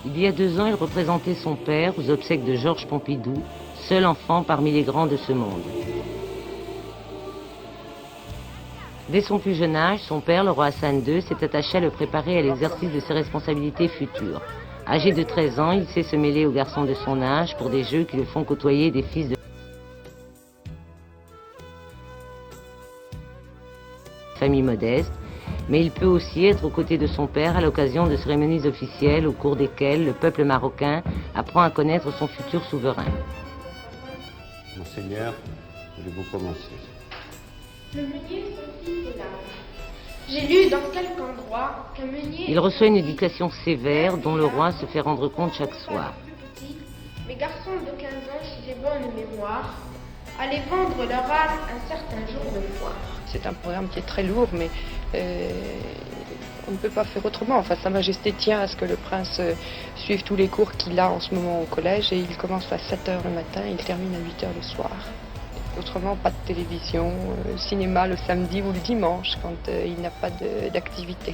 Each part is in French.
Il y a 2 ans, il représentait son père aux obsèques de Georges Pompidou, seul enfant parmi les grands de ce monde. Dès son plus jeune âge, son père, le roi Hassan II, s'est attaché à le préparer à l'exercice de ses responsabilités futures. Âgé de 13 ans, il sait se mêler aux garçons de son âge pour des jeux qui le font côtoyer des fils de famille modeste, mais il peut aussi être aux côtés de son père à l'occasion de cérémonies officielles au cours desquelles le peuple marocain apprend à connaître son futur souverain. Monseigneur, voulez-vous commencer? Le meunier Sophie est là. J'ai lu dans quelque endroit qu'un meunier... Il reçoit une éducation sévère dont le roi se fait rendre compte chaque soir. Mes garçons de 15 ans, si j'ai bonne mémoire, allaient vendre leur âne un certain jour de foire. C'est un programme qui est très lourd, mais on ne peut pas faire autrement. Enfin, Sa Majesté tient à ce que le prince suive tous les cours qu'il a en ce moment au collège, et il commence à 7h le matin et il termine à 8h le soir. Autrement, pas de télévision, cinéma le samedi ou le dimanche quand il n'a pas d'activité.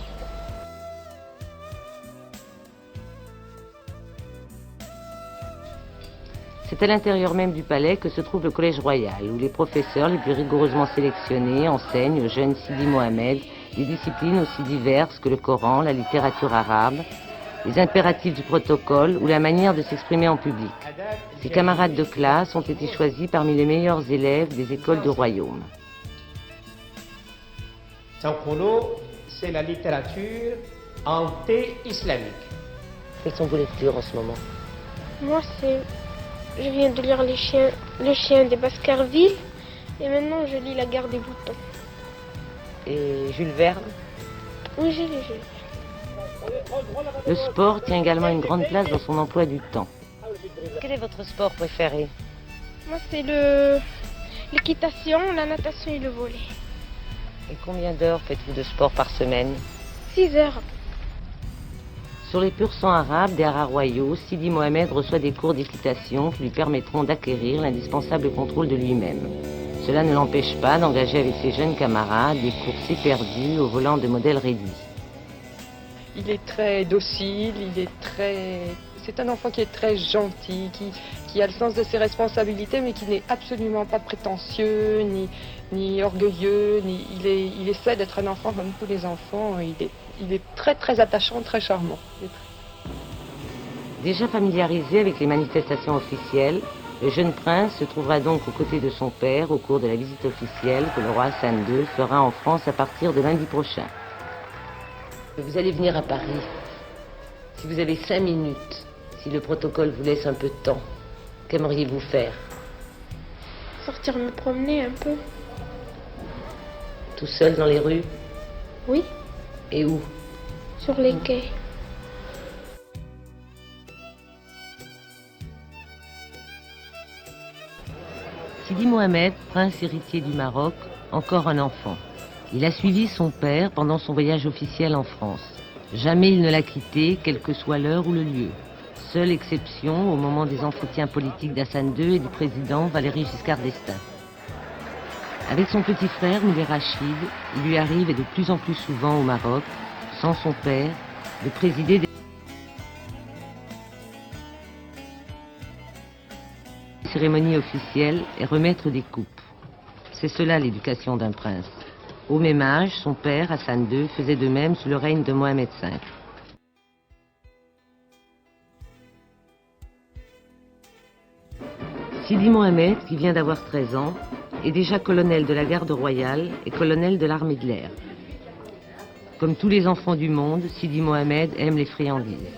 C'est à l'intérieur même du palais que se trouve le Collège Royal, où les professeurs les plus rigoureusement sélectionnés enseignent au jeune Sidi Mohamed des disciplines aussi diverses que le Coran, la littérature arabe, les impératifs du protocole ou la manière de s'exprimer en public. Ses camarades de classe ont été choisis parmi les meilleurs élèves des écoles du royaume. Sankholo, c'est la littérature anté-islamique. Quelles sont vos lectures en ce moment? Moi, je viens de lire Le chien des Baskerville et maintenant je lis La guerre des boutons. Et Jules Verne? Oui, j'ai lu Jules. Le sport tient également une grande place dans son emploi du temps. Quel est votre sport préféré? Moi, c'est l'équitation, la natation et le volley. Et combien d'heures faites-vous de sport par semaine? 6 heures. Sur les purs sangs arabes des haras royaux, Sidi Mohamed reçoit des cours d'équitation qui lui permettront d'acquérir l'indispensable contrôle de lui-même. Cela ne l'empêche pas d'engager avec ses jeunes camarades des courses éperdues au volant de modèles réduits. Il est très docile, c'est un enfant qui est très gentil, qui a le sens de ses responsabilités, mais qui n'est absolument pas prétentieux, ni orgueilleux, il essaie d'être un enfant comme tous les enfants. Il est très très attachant, très charmant. Déjà familiarisé avec les manifestations officielles, le jeune prince se trouvera donc aux côtés de son père au cours de la visite officielle que le roi Hassan II fera en France à partir de lundi prochain. Vous allez venir à Paris. Si vous avez 5 minutes, si le protocole vous laisse un peu de temps, qu'aimeriez-vous faire? Sortir me promener un peu. Tout seul dans les rues? Oui, Et où? sur les quais. Sidi Mohamed, prince héritier du Maroc, encore un enfant. Il a suivi son père pendant son voyage officiel en France. Jamais il ne l'a quitté, quelle que soit l'heure ou le lieu. Seule exception au moment des entretiens politiques d'Hassan II et du président Valéry Giscard d'Estaing. Avec son petit frère, Moulay Rachid, il lui arrive, et de plus en plus souvent au Maroc, sans son père, de présider des cérémonies officielles et remettre des coupes. C'est cela l'éducation d'un prince. Au même âge, son père, Hassan II, faisait de même sous le règne de Mohamed V. Sidi Mohamed, qui vient d'avoir 13 ans, est déjà colonel de la garde royale et colonel de l'armée de l'air. Comme tous les enfants du monde, Sidi Mohamed aime les friandises.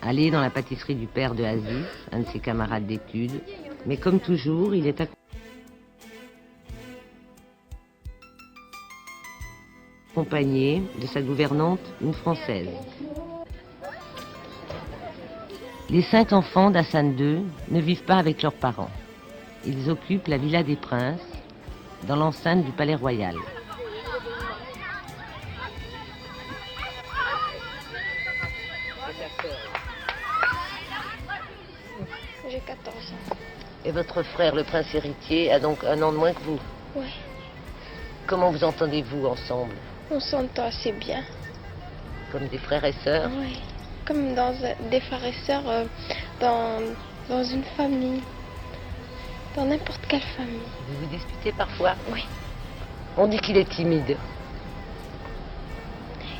Aller dans la pâtisserie du père de Aziz, un de ses camarades d'études, mais comme toujours, il est accompagné de sa gouvernante, une Française. Les 5 enfants d'Hassan II ne vivent pas avec leurs parents. Ils occupent la Villa des Princes, dans l'enceinte du Palais Royal. J'ai 14 ans. Et votre frère, le prince héritier, a donc 1 an de moins que vous? Oui, Comment vous entendez-vous ensemble? on s'entend assez bien. Comme des frères et sœurs. Oui. Comme dans des frères et sœurs dans une famille. Dans n'importe quelle famille. Vous vous disputez parfois? Oui. On dit qu'il est timide.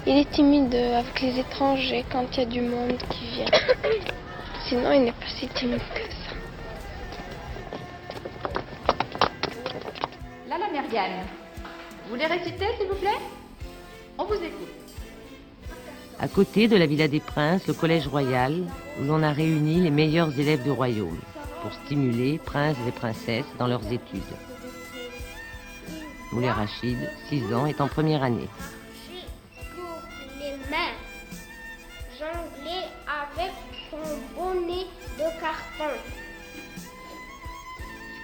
Il est timide avec les étrangers quand il y a du monde qui vient. Sinon, il n'est pas si timide que ça. Lala Mergane, vous voulez réciter, s'il vous plaît? On vous écoute. À côté de la Villa des Princes, le Collège Royal, où l'on a réuni les meilleurs élèves du royaume pour stimuler princes et princesses dans leurs études. Moulay Rachid, 6 ans, est en première année. Pour les mains, jongler avec son bonnet de carton.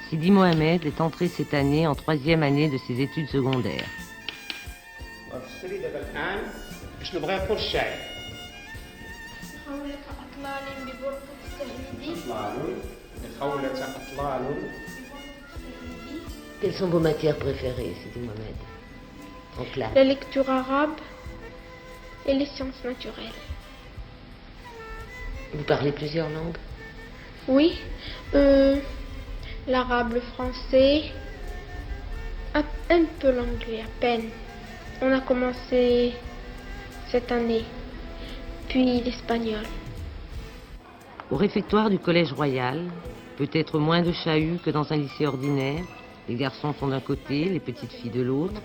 Sidi Mohamed est entré cette année en 3e année de ses études secondaires. وتشتري دابا الان باش نبغي نقول الشاعر. خولة أطلال ببرقة التهديد. خولة أطلال. Quelles sont vos matières préférées, Sidi Mohamed, en classe? La lecture arabe et les sciences naturelles. Vous parlez plusieurs langues? Oui, l'arabe, le français, un peu l'anglais, à peine. On a commencé cette année, puis l'espagnol. Au réfectoire du Collège Royal, peut-être moins de chahut que dans un lycée ordinaire. Les garçons sont d'un côté, les petites filles de l'autre.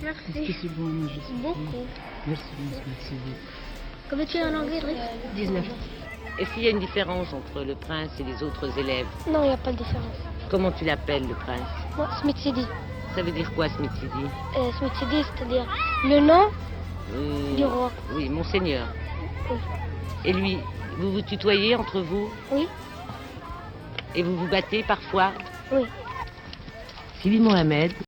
Merci. Beaucoup. Comment tu es en anglais, Driss? 19. Est-ce qu'il y a une différence entre le prince et les autres élèves? Non, il n'y a pas de différence. Comment tu l'appelles, le prince? Moi, Smith Sidi. Ça veut dire quoi, Smith Sidi? Smith Sidi, c'est-à-dire le nom du roi. Oui, monseigneur. Oui. Et lui, vous vous tutoyez entre vous? Oui. Et vous vous battez parfois? Oui. Sidi Mohamed